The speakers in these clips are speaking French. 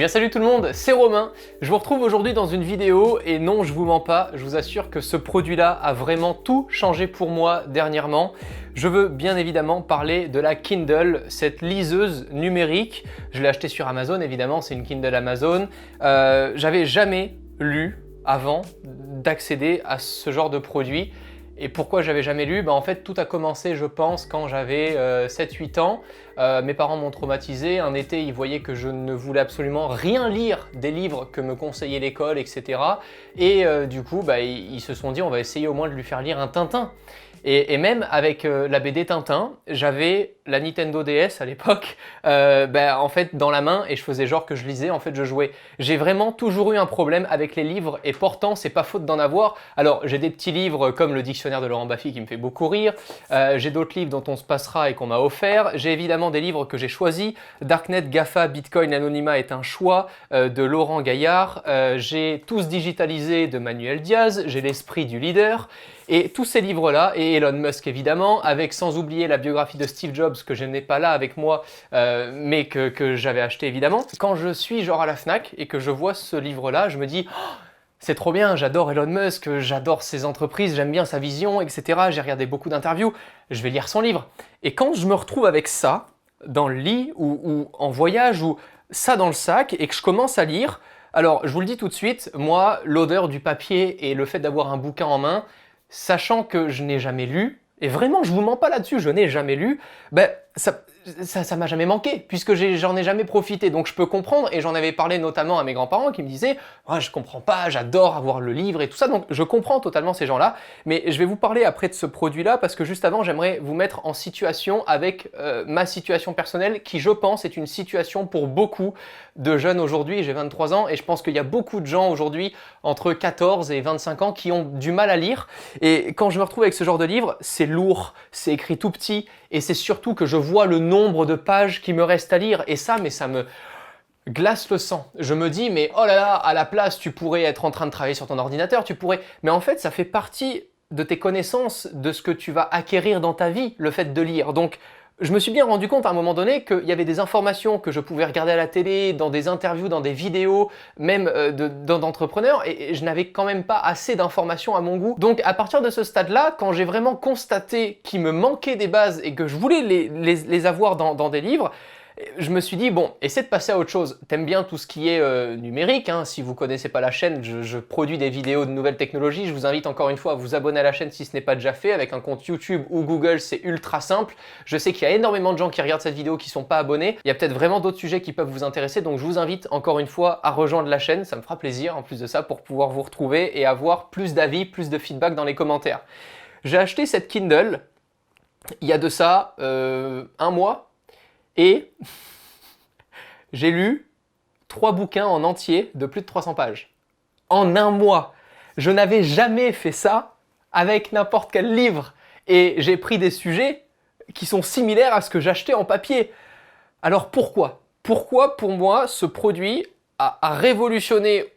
bien salut tout le monde, c'est Romain. Je vous retrouve aujourd'hui dans une vidéo et non, je vous mens pas, je vous assure que ce produit-là a vraiment tout changé pour moi dernièrement. Je veux bien évidemment parler de la Kindle, cette liseuse numérique. Je l'ai achetée sur Amazon, évidemment, c'est une Kindle Amazon. J'avais jamais lu avant d'accéder à ce genre de produit. Et pourquoi j'avais jamais lu? En fait, tout a commencé, je pense, quand j'avais 7-8 ans. Mes parents m'ont traumatisé. Un été, ils voyaient que je ne voulais absolument rien lire des livres que me conseillait l'école, etc. Et du coup, ils se sont dit, on va essayer au moins de lui faire lire un Tintin. Et même avec la BD Tintin, j'avais la Nintendo DS à l'époque, en fait dans la main et je faisais genre que je lisais, en fait je jouais. J'ai vraiment toujours eu un problème avec les livres et pourtant c'est pas faute d'en avoir. Alors j'ai des petits livres comme le dictionnaire de Laurent Baffy qui me fait beaucoup rire, j'ai d'autres livres dont on se passera et qu'on m'a offert, j'ai évidemment des livres que j'ai choisis, Darknet, GAFA, Bitcoin, Anonymat est un choix de Laurent Gaillard, j'ai tous digitalisé de Manuel Diaz, j'ai l'esprit du leader. Et tous ces livres-là, et Elon Musk évidemment, avec sans oublier la biographie de Steve Jobs que je n'ai pas là avec moi, mais que j'avais acheté évidemment. Quand je suis genre à la Fnac et que je vois ce livre-là, je me dis oh, c'est trop bien, j'adore Elon Musk, j'adore ses entreprises, j'aime bien sa vision, etc. J'ai regardé beaucoup d'interviews, je vais lire son livre. Et quand je me retrouve avec ça dans le lit ou en voyage ou ça dans le sac et que je commence à lire, alors je vous le dis tout de suite, moi l'odeur du papier et le fait d'avoir un bouquin en main, sachant que je n'ai jamais lu, et vraiment je vous mens pas là-dessus, je n'ai jamais lu, ça m'a jamais manqué, puisque j'en ai jamais profité, donc je peux comprendre, et j'en avais parlé notamment à mes grands-parents qui me disaient oh, « je comprends pas, j'adore avoir le livre et tout ça », donc je comprends totalement ces gens-là, mais je vais vous parler après de ce produit-là, parce que juste avant, j'aimerais vous mettre en situation avec ma situation personnelle, qui je pense est une situation pour beaucoup de jeunes aujourd'hui, j'ai 23 ans, et je pense qu'il y a beaucoup de gens aujourd'hui, entre 14 et 25 ans, qui ont du mal à lire, et quand je me retrouve avec ce genre de livre, c'est lourd, c'est écrit tout petit, et c'est surtout que je vois le nombre de pages qui me restent à lire, et ça, mais ça me glace le sang. Je me dis, mais oh là là, à la place, tu pourrais être en train de travailler sur ton ordinateur, tu pourrais... Mais en fait, ça fait partie de tes connaissances, de ce que tu vas acquérir dans ta vie, le fait de lire. Donc, je me suis bien rendu compte à un moment donné qu'il y avait des informations que je pouvais regarder à la télé, dans des interviews, dans des vidéos, même d'entrepreneurs, et je n'avais quand même pas assez d'informations à mon goût. Donc à partir de ce stade-là, quand j'ai vraiment constaté qu'il me manquait des bases et que je voulais les avoir dans des livres, je me suis dit, bon, essaie de passer à autre chose. T'aimes bien tout ce qui est numérique, hein. Si vous connaissez pas la chaîne, je produis des vidéos de nouvelles technologies. Je vous invite encore une fois à vous abonner à la chaîne si ce n'est pas déjà fait. Avec un compte YouTube ou Google, c'est ultra simple. Je sais qu'il y a énormément de gens qui regardent cette vidéo qui sont pas abonnés. Il y a peut-être vraiment d'autres sujets qui peuvent vous intéresser. Donc je vous invite encore une fois à rejoindre la chaîne. Ça me fera plaisir en plus de ça pour pouvoir vous retrouver et avoir plus d'avis, plus de feedback dans les commentaires. J'ai acheté cette Kindle il y a de ça un mois. Et j'ai lu 3 bouquins en entier de plus de 300 pages. En un mois. Je n'avais jamais fait ça avec n'importe quel livre. Et j'ai pris des sujets qui sont similaires à ce que j'achetais en papier. Alors pourquoi? Pourquoi pour moi ce produit a révolutionné,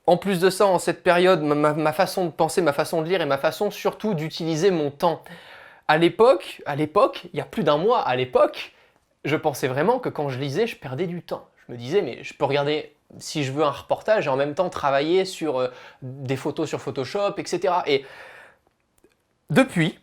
en plus de ça, en cette période, ma façon de penser, ma façon de lire et ma façon surtout d'utiliser mon temps. À l'époque, il y a plus d'un mois, à l'époque, je pensais vraiment que quand je lisais, je perdais du temps. Je me disais, mais je peux regarder, si je veux, un reportage et en même temps travailler sur des photos sur Photoshop, etc. Et depuis,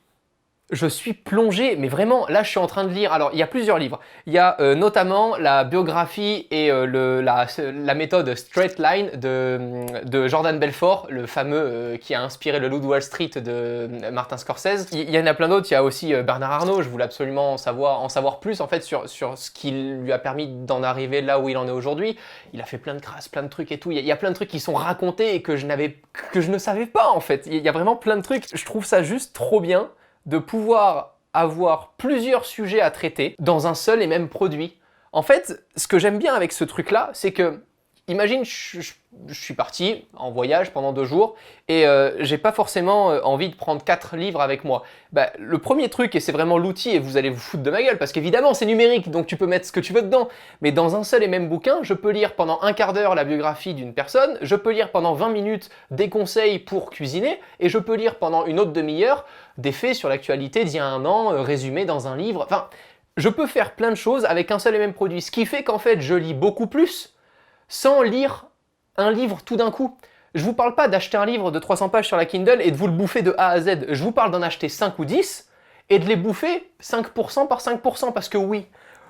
je suis plongé, mais vraiment, là je suis en train de lire, alors il y a plusieurs livres, il y a notamment la biographie et la méthode Straight Line de Jordan Belfort, le fameux qui a inspiré le Loup de Wall Street de Martin Scorsese. Il y en a plein d'autres, il y a aussi Bernard Arnault, je voulais absolument en savoir plus en fait sur ce qui lui a permis d'en arriver là où il en est aujourd'hui. Il a fait plein de crasses, plein de trucs et tout, il y a plein de trucs qui sont racontés et que je ne savais pas en fait. Il y a vraiment plein de trucs, je trouve ça juste trop bien de pouvoir avoir plusieurs sujets à traiter dans un seul et même produit. En fait, ce que j'aime bien avec ce truc-là, c'est que, imagine, je suis parti en voyage pendant 2 jours et j'ai pas forcément envie de prendre 4 livres avec moi. Le premier truc, et c'est vraiment l'outil, et vous allez vous foutre de ma gueule, parce qu'évidemment c'est numérique, donc tu peux mettre ce que tu veux dedans, mais dans un seul et même bouquin, je peux lire pendant un quart d'heure la biographie d'une personne, je peux lire pendant 20 minutes des conseils pour cuisiner, et je peux lire pendant une autre demi-heure des faits sur l'actualité d'il y a un an, résumés dans un livre. Enfin, je peux faire plein de choses avec un seul et même produit, ce qui fait qu'en fait je lis beaucoup plus, sans lire un livre tout d'un coup. Je vous parle pas d'acheter un livre de 300 pages sur la Kindle et de vous le bouffer de A à Z. Je vous parle d'en acheter 5 ou 10 et de les bouffer 5% par 5%. Parce que oui,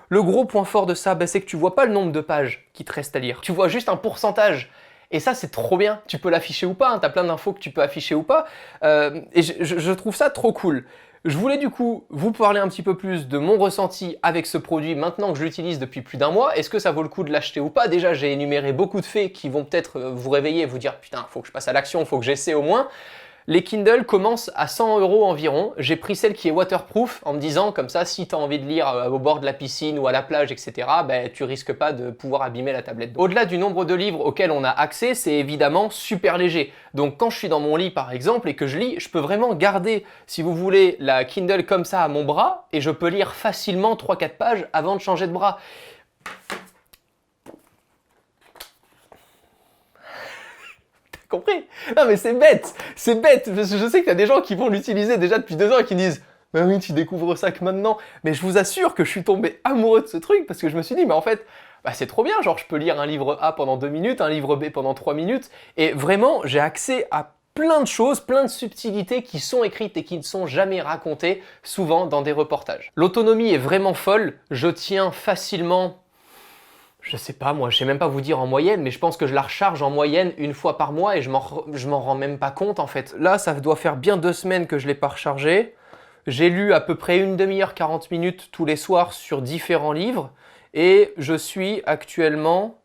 le gros point fort de ça, c'est que tu vois pas le nombre de pages qui te restent à lire. Tu vois juste un pourcentage. Et ça, c'est trop bien. Tu peux l'afficher ou pas. Tu as plein d'infos que tu peux afficher ou pas. Et je trouve ça trop cool. Je voulais du coup vous parler un petit peu plus de mon ressenti avec ce produit maintenant que je l'utilise depuis plus d'un mois. Est-ce que ça vaut le coup de l'acheter ou pas? Déjà, j'ai énuméré beaucoup de faits qui vont peut-être vous réveiller et vous dire « Putain, faut que je passe à l'action, faut que j'essaie au moins ». Les Kindle commencent à 100 € environ. J'ai pris celle qui est waterproof en me disant comme ça, si tu as envie de lire au bord de la piscine ou à la plage, etc., tu risques pas de pouvoir abîmer la tablette. Au-delà du nombre de livres auxquels on a accès, c'est évidemment super léger. Donc quand je suis dans mon lit par exemple et que je lis, je peux vraiment garder, si vous voulez, la Kindle comme ça à mon bras et je peux lire facilement 3-4 pages avant de changer de bras. Compris? Non mais c'est bête, je sais qu'il y a des gens qui vont l'utiliser déjà depuis 2 ans et qui disent « Bah oui, tu découvres ça que maintenant ». Mais je vous assure que je suis tombé amoureux de ce truc parce que je me suis dit « Mais en fait, c'est trop bien, genre je peux lire un livre A pendant 2 minutes, un livre B pendant 3 minutes ». Et vraiment, j'ai accès à plein de choses, plein de subtilités qui sont écrites et qui ne sont jamais racontées, souvent dans des reportages. L'autonomie est vraiment folle, je tiens facilement... Je sais pas moi, je sais même pas vous dire en moyenne, mais je pense que je la recharge en moyenne 1 fois par mois et je m'en rends même pas compte en fait. Là, ça doit faire bien 2 semaines que je l'ai pas rechargé. J'ai lu à peu près une demi-heure, 40 minutes tous les soirs sur différents livres et je suis actuellement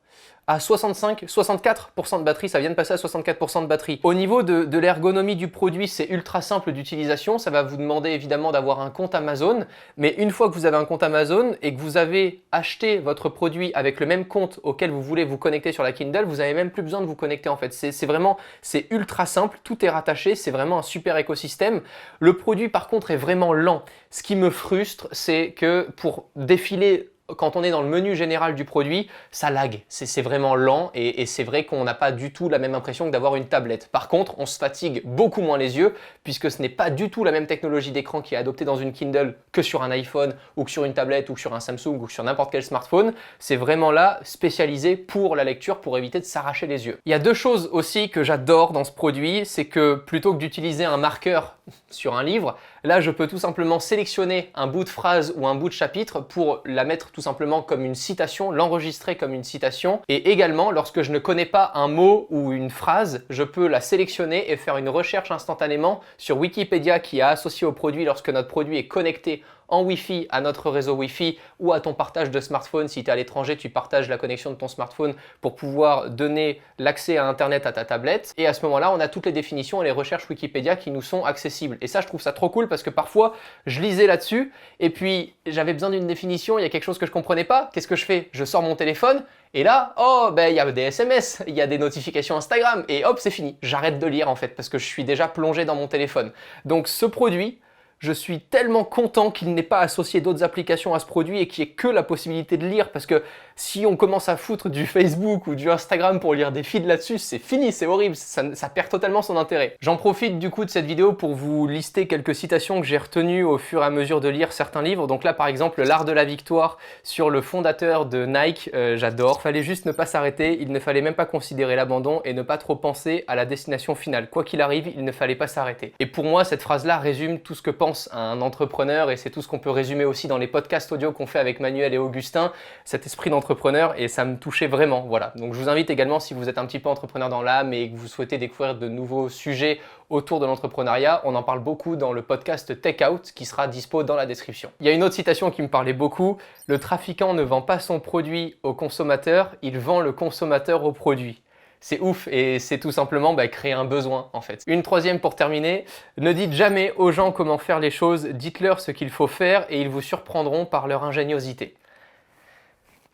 à 64% de batterie, ça vient de passer à 64% de batterie. Au niveau de l'ergonomie du produit, c'est ultra simple d'utilisation, ça va vous demander évidemment d'avoir un compte Amazon, mais une fois que vous avez un compte Amazon et que vous avez acheté votre produit avec le même compte auquel vous voulez vous connecter sur la Kindle, vous n'avez même plus besoin de vous connecter en fait. C'est ultra simple, tout est rattaché, c'est vraiment un super écosystème. Le produit par contre est vraiment lent. Ce qui me frustre, c'est que pour défiler quand on est dans le menu général du produit, ça lag, c'est vraiment lent et c'est vrai qu'on n'a pas du tout la même impression que d'avoir une tablette. Par contre, on se fatigue beaucoup moins les yeux puisque ce n'est pas du tout la même technologie d'écran qui est adoptée dans une Kindle que sur un iPhone ou que sur une tablette ou que sur un Samsung ou que sur n'importe quel smartphone. C'est vraiment là spécialisé pour la lecture pour éviter de s'arracher les yeux. Il y a 2 choses aussi que j'adore dans ce produit, c'est que plutôt que d'utiliser un marqueur sur un livre, là je peux tout simplement sélectionner un bout de phrase ou un bout de chapitre pour la mettre tout simplement comme une citation, l'enregistrer comme une citation. Et également, lorsque je ne connais pas un mot ou une phrase, je peux la sélectionner et faire une recherche instantanément sur Wikipédia qui est associé au produit lorsque notre produit est connecté en Wi-Fi à notre réseau Wi-Fi ou à ton partage de smartphone. Si tu es à l'étranger, tu partages la connexion de ton smartphone pour pouvoir donner l'accès à Internet à ta tablette. Et à ce moment-là, on a toutes les définitions et les recherches Wikipédia qui nous sont accessibles. Et ça, je trouve ça trop cool parce que parfois, je lisais là-dessus et puis j'avais besoin d'une définition, il y a quelque chose que je comprenais pas. Qu'est-ce que je fais? Je sors mon téléphone et là, oh, il y a des SMS, il y a des notifications Instagram et hop, c'est fini. J'arrête de lire en fait parce que je suis déjà plongé dans mon téléphone. Donc ce produit, je suis tellement content qu'il n'ait pas associé d'autres applications à ce produit et qu'il n'y ait que la possibilité de lire parce que si on commence à foutre du Facebook ou du Instagram pour lire des feeds là-dessus, c'est fini, c'est horrible, ça perd totalement son intérêt. J'en profite du coup de cette vidéo pour vous lister quelques citations que j'ai retenues au fur et à mesure de lire certains livres. Donc là par exemple, L'Art de la Victoire sur le fondateur de Nike, j'adore. Fallait juste ne pas s'arrêter, il ne fallait même pas considérer l'abandon et ne pas trop penser à la destination finale. Quoi qu'il arrive, il ne fallait pas s'arrêter. Et pour moi, cette phrase-là résume tout ce que pense un entrepreneur et c'est tout ce qu'on peut résumer aussi dans les podcasts audio qu'on fait avec Manuel et Augustin, cet esprit d'entrepreneur et ça me touchait vraiment, voilà. Donc je vous invite également si vous êtes un petit peu entrepreneur dans l'âme et que vous souhaitez découvrir de nouveaux sujets autour de l'entrepreneuriat, on en parle beaucoup dans le podcast Take Out qui sera dispo dans la description. Il y a une autre citation qui me parlait beaucoup, le trafiquant ne vend pas son produit au consommateur, il vend le consommateur au produit. C'est ouf et c'est tout simplement créer un besoin en fait. Une troisième pour terminer, ne dites jamais aux gens comment faire les choses, dites-leur ce qu'il faut faire et ils vous surprendront par leur ingéniosité.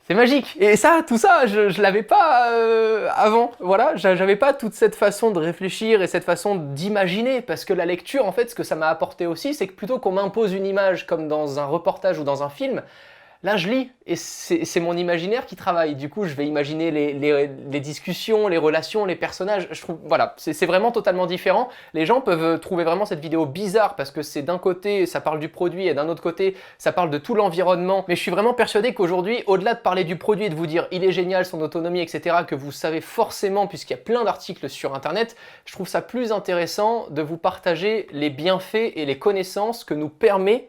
C'est magique. Et ça, tout ça, je l'avais pas avant. Voilà, j'avais pas toute cette façon de réfléchir et cette façon d'imaginer. Parce que la lecture, en fait, ce que ça m'a apporté aussi, c'est que plutôt qu'on m'impose une image comme dans un reportage ou dans un film, Là, je lis et c'est mon imaginaire qui travaille. Du coup, je vais imaginer les discussions, les relations, les personnages. Je trouve, voilà, c'est vraiment totalement différent. Les gens peuvent trouver vraiment cette vidéo bizarre parce que c'est d'un côté, ça parle du produit et d'un autre côté, ça parle de tout l'environnement. Mais je suis vraiment persuadé qu'aujourd'hui, au-delà de parler du produit et de vous dire il est génial, son autonomie, etc., que vous savez forcément puisqu'il y a plein d'articles sur Internet, je trouve ça plus intéressant de vous partager les bienfaits et les connaissances que nous permet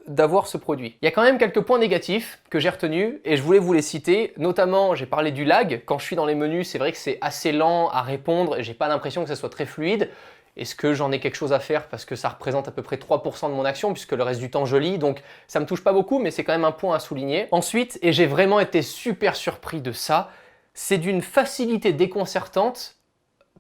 d'avoir ce produit. Il y a quand même quelques points négatifs que j'ai retenus et je voulais vous les citer. Notamment, j'ai parlé du lag. Quand je suis dans les menus, c'est vrai que c'est assez lent à répondre et j'ai pas l'impression que ça soit très fluide. Est-ce que j'en ai quelque chose à faire parce que ça représente à peu près 3% de mon action puisque le reste du temps je lis, donc ça me touche pas beaucoup, mais c'est quand même un point à souligner. Ensuite, et j'ai vraiment été super surpris de ça, c'est d'une facilité déconcertante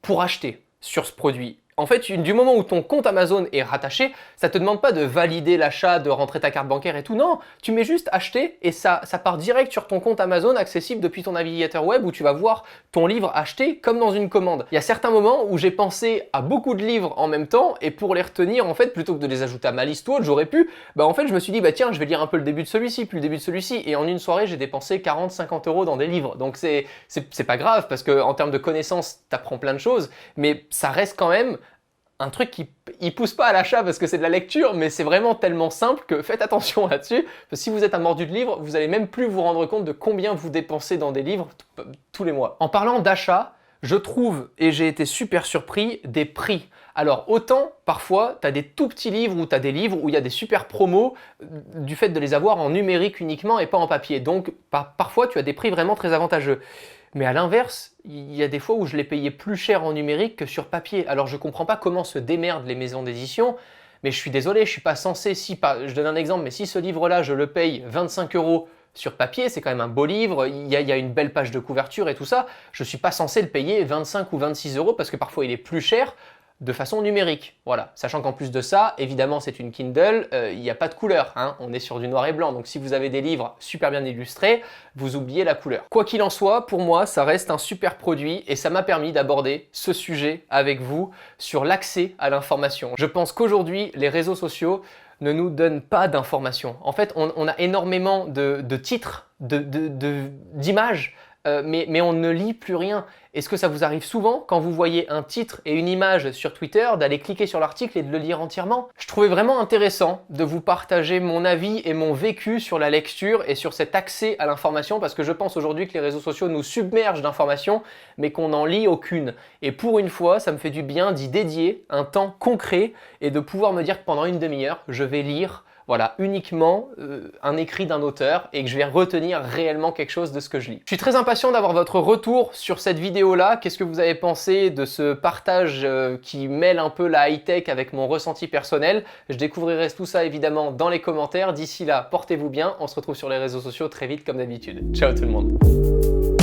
pour acheter sur ce produit. En fait, du moment où ton compte Amazon est rattaché, ça te demande pas de valider l'achat, de rentrer ta carte bancaire et tout. Non, tu mets juste acheter et ça part direct sur ton compte Amazon accessible depuis ton navigateur web où tu vas voir ton livre acheté comme dans une commande. Il y a certains moments où j'ai pensé à beaucoup de livres en même temps et pour les retenir, en fait, plutôt que de les ajouter à ma liste ou autre, j'aurais pu, en fait, je me suis dit, tiens, je vais lire un peu le début de celui-ci, puis le début de celui-ci. Et en une soirée, j'ai dépensé 40-50 € dans des livres. Donc c'est pas grave parce que en termes de connaissances, t'apprends plein de choses, mais ça reste quand même un truc qui pousse pas à l'achat parce que c'est de la lecture, mais c'est vraiment tellement simple que faites attention là-dessus. Parce que si vous êtes un mordu de livres, vous allez même plus vous rendre compte de combien vous dépensez dans des livres tous les mois. En parlant d'achat, je trouve, et j'ai été super surpris, des prix. Alors autant, parfois, tu as des tout petits livres ou tu as des livres où il y a des super promos du fait de les avoir en numérique uniquement et pas en papier. Donc parfois, tu as des prix vraiment très avantageux. Mais à l'inverse, il y a des fois où je l'ai payé plus cher en numérique que sur papier. Alors je comprends pas comment se démerdent les maisons d'édition, mais je suis désolé, je suis pas censé, je donne un exemple, mais si ce livre-là, je le paye 25 € sur papier, c'est quand même un beau livre, il y a une belle page de couverture et tout ça, je suis pas censé le payer 25 ou 26 € parce que parfois il est plus cher de façon numérique. Voilà, sachant qu'en plus de ça, évidemment c'est une Kindle, il n'y a pas de couleur, hein. On est sur du noir et blanc, donc si vous avez des livres super bien illustrés, vous oubliez la couleur. Quoi qu'il en soit, pour moi ça reste un super produit et ça m'a permis d'aborder ce sujet avec vous sur l'accès à l'information. Je pense qu'aujourd'hui les réseaux sociaux ne nous donnent pas d'informations. En fait, on a énormément de titres, d'images, mais on ne lit plus rien. Est-ce que ça vous arrive souvent, quand vous voyez un titre et une image sur Twitter, d'aller cliquer sur l'article et de le lire entièrement? Je trouvais vraiment intéressant de vous partager mon avis et mon vécu sur la lecture et sur cet accès à l'information, parce que je pense aujourd'hui que les réseaux sociaux nous submergent d'informations, mais qu'on n'en lit aucune. Et pour une fois, ça me fait du bien d'y dédier un temps concret et de pouvoir me dire que pendant une demi-heure, je vais lire uniquement un écrit d'un auteur et que je vais retenir réellement quelque chose de ce que je lis. Je suis très impatient d'avoir votre retour sur cette vidéo-là. Qu'est-ce que vous avez pensé de ce partage qui mêle un peu la high-tech avec mon ressenti personnel? Je découvrirai tout ça évidemment dans les commentaires. D'ici là, portez-vous bien. On se retrouve sur les réseaux sociaux très vite comme d'habitude. Ciao tout le monde!